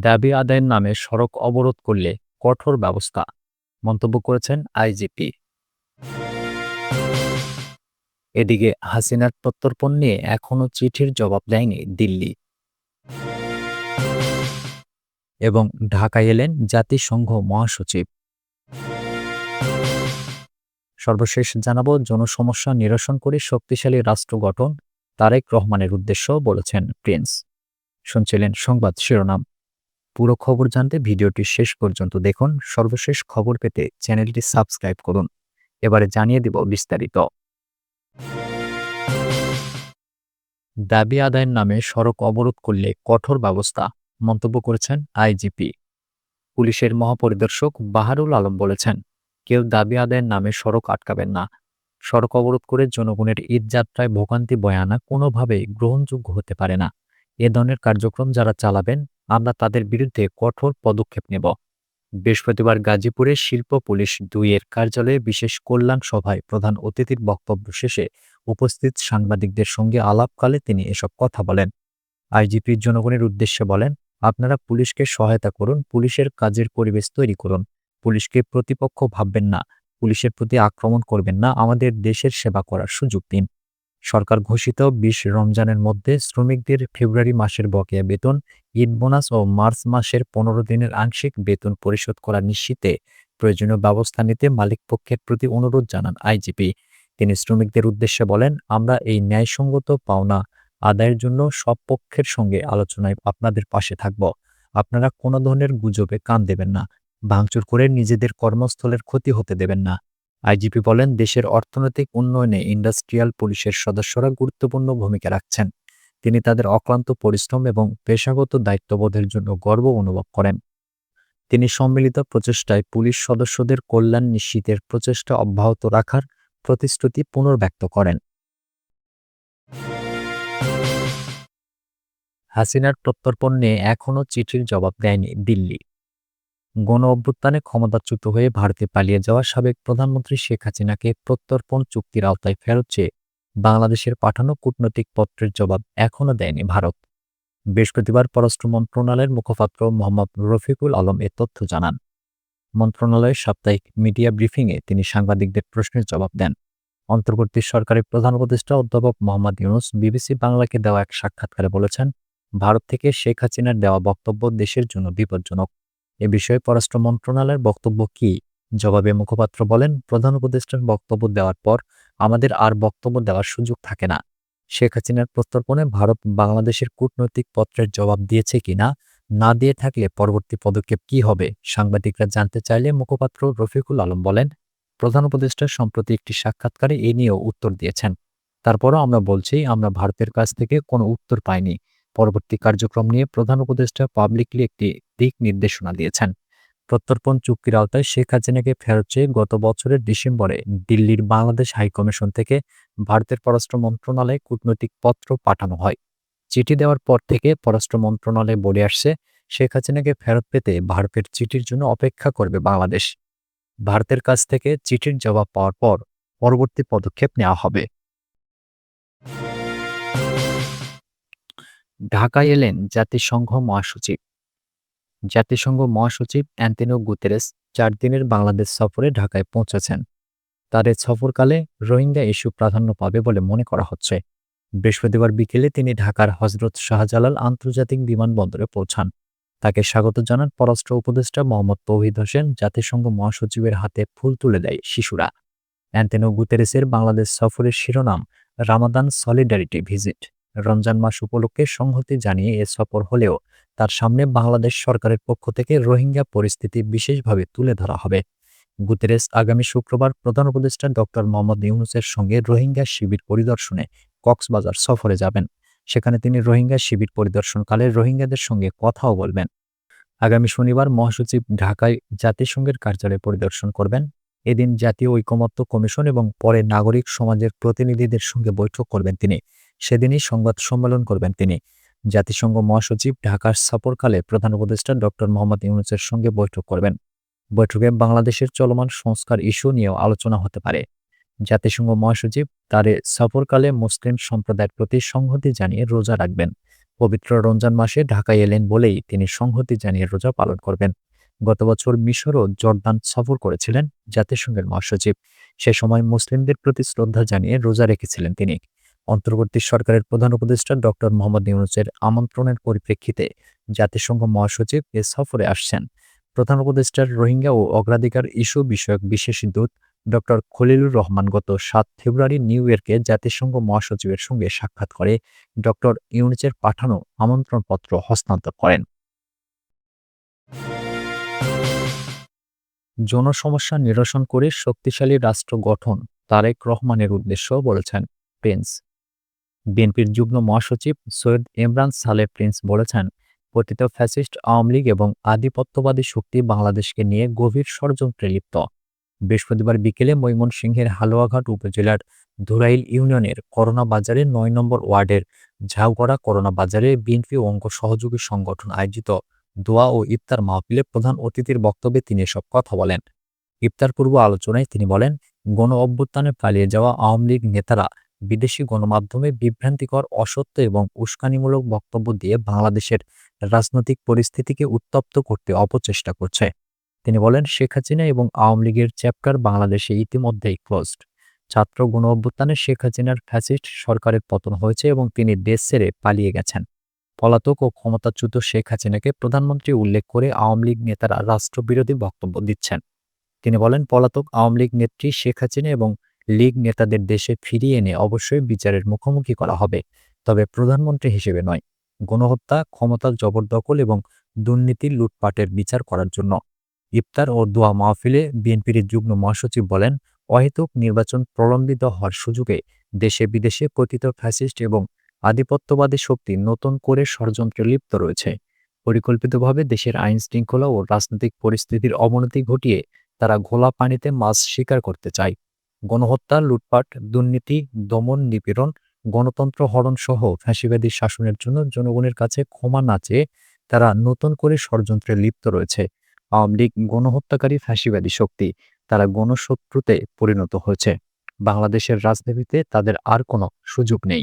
দাবি আদায়ের নামে সড়ক অবরোধ করলে কঠোর ব্যবস্থা, মন্তব্য করেছেন আইজিপি। এদিকে হাসিনার প্রত্যর্পণ নিয়ে এখনও চিঠির জবাব দেয়নি দিল্লি। এবং ঢাকায় এলেন জাতিসংঘ মহাসচিব। সর্বশেষ জানাবো, জনসমস্যা নিরসন করে শক্তিশালী রাষ্ট্র গঠন তারেক রহমানের উদ্দেশ্য, বলেছেন প্রিন্স। শুনছিলেন সংবাদ শিরোনাম। পুরো খবর জানতে ভিডিওটি শেষ পর্যন্ত দেখুন। সর্বশেষ খবর পেতে চ্যানেলটি সাবস্ক্রাইব করুন। এবারে জানিয়ে দিব বিস্তারিত। দাবি আদায়ের নামে সড়ক অবরোধ করলে কঠোর ব্যবস্থা, মন্তব্য করেছেন আইজিপি। পুলিশের মহাপরিদর্শক বাহারুল আলম বলেছেন, কেউ দাবি আদায়ের নামে সড়ক আটকাবেন না। সড়ক অবরোধ করে জনগণের ঈদযাত্রায় ভোগান্তি বয়ে আনা কোনোভাবেই গ্রহণযোগ্য হতে পারে না। এ ধরনের কার্যক্রম যারা চালাবেন, আমরা তাদের বিরুদ্ধে কঠোর পদক্ষেপ নেব। বৃহস্পতিবার গাজীপুরে শিল্প পুলিশ ২-এর কার্যালয়ে বিশেষ কল্যাণ সভায় প্রধান অতিথির বক্তব্য শেষে উপস্থিত সাংবাদিকদের সঙ্গে আলাপকালে তিনি এসব কথা বলেন। আইজিপি জনগণের উদ্দেশ্যে বলেন, আপনারা পুলিশকে সহায়তা করুন, পুলিশের কাজের পরিবেশ তৈরি করুন। পুলিশকে প্রতিপক্ষ ভাববেন না, পুলিশের প্রতি আক্রমণ করবেন না, আমাদের দেশের সেবা করার সুযোগ দিন। সরকার ঘোষিত ২০ রমজানের মধ্যে শ্রমিকদের ফেব্রুয়ারি মাসের বকেয়া বেতন, ঈদ বোনাস ও মার্চ মাসের ১৫ দিনের আংশিক বেতন পরিশোধ করা নিশ্চিতে প্রয়োজনীয় ব্যবস্থা নিতে মালিকপক্ষের প্রতি অনুরোধ জানান আইজিপি। তিনি শ্রমিকদের উদ্দেশ্যে বলেন, আমরা এই ন্যায়সঙ্গত পাওনা আদায়ের জন্য সব পক্ষের সঙ্গে আলোচনায় আপনাদের পাশে থাকব। আপনারা কোনো ধরনের গুজবে কান দেবেন না, ভাঙচুর করে নিজেদের কর্মস্থলের ক্ষতি হতে দেবেন না। আইজিপি বলেন, দেশের অর্থনৈতিক উন্নয়নে ইন্ডাস্ট্রিয়াল পুলিশের সদস্যরা গুরুত্বপূর্ণ ভূমিকা রাখছেন। তিনি তাদের অক্লান্ত পরিশ্রম এবং পেশাগত দায়িত্ববোধের জন্য গর্ব অনুভব করেন। তিনি সম্মিলিত প্রচেষ্টায় পুলিশ সদস্যদের কল্যাণ নিশ্চিতের প্রচেষ্টা অব্যাহত রাখার প্রতিশ্রুতি পুনর্ব্যক্ত করেন। হাসিনার প্রত্যর্পণ নিয়ে এখনও চিঠির জবাব দেয়নি দিল্লি। গণ অভ্যুত্থানে ক্ষমতাচ্যুত হয়ে ভারতে পালিয়ে যাওয়া সাবেক প্রধানমন্ত্রী শেখ হাসিনাকে প্রত্যর্পণ চুক্তির আওতায় ফেরত চেয়ে বাংলাদেশের পাঠানো কূটনৈতিক পত্রের জবাব এখনও দেয়নি ভারত। বৃহস্পতিবার পররাষ্ট্র মন্ত্রণালয়ের মুখপাত্র মোহাম্মদ রফিকুল আলম এ তথ্য জানান। মন্ত্রণালয়ের সাপ্তাহিক মিডিয়া ব্রিফিংয়ে তিনি সাংবাদিকদের প্রশ্নের জবাব দেন। অন্তর্বর্তী সরকারের প্রধান উপদেষ্টা অধ্যাপক মোহাম্মদ ইউনূস বিবিসি বাংলাকে দেওয়া এক সাক্ষাৎকারে বলেছেন, ভারত থেকে শেখ হাসিনার দেওয়া বক্তব্য দেশের জন্য বিপজ্জনক। এ বিষয়ে পররাষ্ট্র মন্ত্রণালয়ের বক্তব্য কি? জবাবে মুখপাত্র বলেন, প্রধান উপদেষ্টার বক্তব্য দেওয়ার পর আমাদের আর বক্তব্য দেওয়ার সুযোগ থাকে না। শেখ হাসিনার প্রত্যর্পণে ভারত বাংলাদেশের কূটনৈতিক পত্রের জবাব দিয়েছে কিনা, না দিয়ে থাকলে পরবর্তী পদক্ষেপ কি হবে, সাংবাদিকরা জানতে চাইলে মুখপাত্র রফিকুল আলম বলেন, প্রধান উপদেষ্টা সম্প্রতি একটি সাক্ষাৎকারে এ নিয়েও উত্তর দিয়েছেন। তারপরও আমরা বলছি, আমরা ভারতের কাছ থেকে কোনো উত্তর পাইনি। পরবর্তী কার্যক্রম নিয়ে প্রধান উপদেষ্টা পাবলিকলি একটি দিক নির্দেশনা দিয়েছেন। প্রত্যর্পণ চুক্তির আওতায় শেখ হাসিনাকে ফেরত চেয়ে গত বছরের ডিসেম্বরে দিল্লির বাংলাদেশ হাইকমিশন থেকে ভারতের পররাষ্ট্র মন্ত্রণালয়ে কূটনৈতিক পত্র পাঠানো হয়। চিঠি দেওয়ার পর থেকে পররাষ্ট্র মন্ত্রণালয় বলে আসছে, শেখ হাসিনাকে ফেরত পেতে ভারতের চিঠির জন্য অপেক্ষা করবে বাংলাদেশ। ভারতের কাছ থেকে চিঠির জবাব পাওয়ার পর পরবর্তী পদক্ষেপ নেওয়া হবে। ঢাকায় এলেন জাতিসংঘ মহাসচিব। জাতিসংঘ মহাসচিব অ্যান্টোনিও গুতেরেস ৪ দিনের বাংলাদেশ সফরে ঢাকায় পৌঁছেছেন। তার এ সফরকালে রোহিঙ্গা ইস্যু প্রাধান্য পাবে বলে মনে করা হচ্ছে। বৃহস্পতিবার বিকেলে তিনি ঢাকার হজরত শাহজালাল আন্তর্জাতিক বিমানবন্দরে পৌঁছান। তাকে স্বাগত জানান পররাষ্ট্র উপদেষ্টা মোহাম্মদ তৌহিদ হোসেন। জাতিসংঘ মহাসচিবের হাতে ফুল তুলে দেয় শিশুরা। অ্যান্টোনিও গুতেরেসের বাংলাদেশ সফরের শিরোনাম রামাদান সলিডারিটি ভিজিট। রমজান মাস উপলক্ষে সংহতি জানিয়ে এ সফর হলেও তার সামনে বাংলাদেশ সরকারের পক্ষ থেকে রোহিঙ্গা পরিস্থিতি বিশেষভাবে তুলে ধরা হবে। গুতেরেস আগামী শুক্রবার প্রধান উপদেষ্টা ডক্টর মোহাম্মদ ইউনূসের সঙ্গে রোহিঙ্গা শিবির পরিদর্শনে কক্সবাজার সফরে যাবেন। সেখানে তিনি রোহিঙ্গা শিবির পরিদর্শনকালে রোহিঙ্গাদের সঙ্গে কথাও বলবেন। আগামী শনিবার মহাসচিব ঢাকায় জাতিসংঘের কার্যালয় পরিদর্শন করবেন। এদিন জাতীয় ঐকমত্য কমিশন এবং পরে নাগরিক সমাজের প্রতিনিধিদের সঙ্গে বৈঠক করবেন তিনি। সেদিনই সংবাদ সম্মেলন করবেন তিনি। জাতিসংঘ মহাসচিব ঢাকার সফরকালে প্রধান উপদেষ্টা ডক্টর মোহাম্মদ ইউনূসের সঙ্গে বৈঠক করবেন। বৈঠকে বাংলাদেশের চলমান সংস্কার ইস্যু নিয়েও আলোচনা হতে পারে। জাতিসংঘ মহাসচিব তার এ সফরকালে মুসলিম সম্প্রদায়ের প্রতি সংহতি জানিয়ে রোজা রাখবেন। পবিত্র রমজান মাসে ঢাকায় এলেন বলেই তিনি সংহতি জানিয়ে রোজা পালন করবেন। গত বছর মিশর ও জর্দান সফর করেছিলেন জাতিসংঘের মহাসচিব। সে সময় মুসলিমদের প্রতি শ্রদ্ধা জানিয়ে রোজা রেখেছিলেন তিনি। অন্তর্বর্তী সরকারের প্রধান উপদেষ্টা ডক্টর মোহাম্মদ ইউনূসের আমন্ত্রণের পরিপ্রেক্ষিতে জাতিসংঘ মহাসচিব এ সফরে আসছেন। প্রধান উপদেষ্টার রোহিঙ্গা ও অগ্রাধিকার ইস্যু বিষয়ক বিশেষ দূত ডক্টর খলিলুর রহমান গত ৭ ফেব্রুয়ারি নিউ ইয়র্কে জাতিসংঘ মহাসচিবের সঙ্গে সাক্ষাৎ করে ডক্টর ইউনূসের পাঠানো আমন্ত্রণপত্র হস্তান্তর করেন। জনসমস্যা নিরসন করে শক্তিশালী রাষ্ট্র গঠন তারেক রহমানের উদ্দেশ্য বলেছেন প্রিন্স। বিএনপির যুগ্ম মহাসচিব সৈয়দ ইমরান সালেহ প্রিন্স বলেছেন, পতিত ফ্যাসিস্ট আওয়ামী লীগ এবং আধিপত্যবাদী শক্তি বাংলাদেশকে নিয়ে গভীর ষড়যন্ত্রে লিপ্ত। বৃহস্পতিবার বিকেলে ময়মনসিংহের হালুয়াঘাট উপজেলার ধুরাইল ইউনিয়নের করোনা বাজারে ৯ নম্বর ওয়ার্ডের ঝাউগড়া করোনা বাজারে বিএনপি ও অঙ্গ সহযোগী সংগঠন আয়োজিত দোয়া ও ইফতার মাহফিলে প্রধান অতিথির বক্তব্যে তিনি এসব কথা বলেন। ইফতার পূর্ব আলোচনায় তিনি বলেন, গণ অভ্যুত্থানে পালিয়ে যাওয়া আওয়ামী লীগ নেতারা বিদেশি গণমাধ্যমে বিভ্রান্তিকর, অসত্য এবং উস্কানিমূলক বক্তব্য দিয়ে বাংলাদেশের রাজনৈতিক পরিস্থিতিকে উত্তপ্ত করতে অপচেষ্টা করছে। তিনি বলেন, শেখ হাসিনা এবং আওয়ামী লীগের চ্যাপ্টার বাংলাদেশে ইতিমধ্যেই ক্লোজড। ছাত্র গণ অভ্যুত্থানে শেখ হাসিনার ফ্যাসিস্ট সরকারের পতন হয়েছে এবং তিনি দেশ ছেড়ে পালিয়ে গেছেন। পলাতক ও ক্ষমতাচ্যুত শেখ হাসিনাকে প্রধানমন্ত্রী উল্লেখ করে আওয়ামী লীগ নেতারা রাষ্ট্রবিরোধী বক্তব্য দিচ্ছেন। তিনি বলেন, পলাতক আওয়ামী লীগ নেত্রী শেখ হাসিনা এবং লীগ নেতাদের দেশে ফিরিয়ে এনে অবশ্যই বিচারের মুখোমুখি করা হবে, তবে প্রধানমন্ত্রী হিসেবে নয়। গণহত্যা, ক্ষমতার জবরদখল এবং দুর্নীতি, লুটপাটের বিচার করার জন্য। ইফতার ও দোয়া মাহফিলে বিএনপির যুগ্ম মহাসচিব বলেন, অহেতুক নির্বাচন প্রলম্বিত হওয়ার সুযোগে দেশে বিদেশে পতিত ফ্যাসিস্ট এবং আধিপত্যবাদী শক্তি নতুন করে ষড়যন্ত্রে লিপ্ত রয়েছে। পরিকল্পিতভাবে দেশের আইন শৃঙ্খলা ও রাজনৈতিক পরিস্থিতির অবনতি ঘটিয়ে তারা ঘোলা পানিতে মাছ শিকার করতে চায়। গণহত্যা, লুটপাট, দুর্নীতি, দমন, নিপীড়ন, গণতন্ত্র হরণ সহ ফ্যাসিবাদী শাসনের জন্য জনগণের কাছে ক্ষমা না চেয়ে তারা নতুন করে ষড়যন্ত্রে লিপ্ত রয়েছে। আওয়ামী লীগ গণহত্যাকারী ফ্যাসিবাদী শক্তি, তারা গণশত্রুতে পরিণত হয়েছে। বাংলাদেশের রাজনীতিতে তাদের আর কোনো সুযোগ নেই।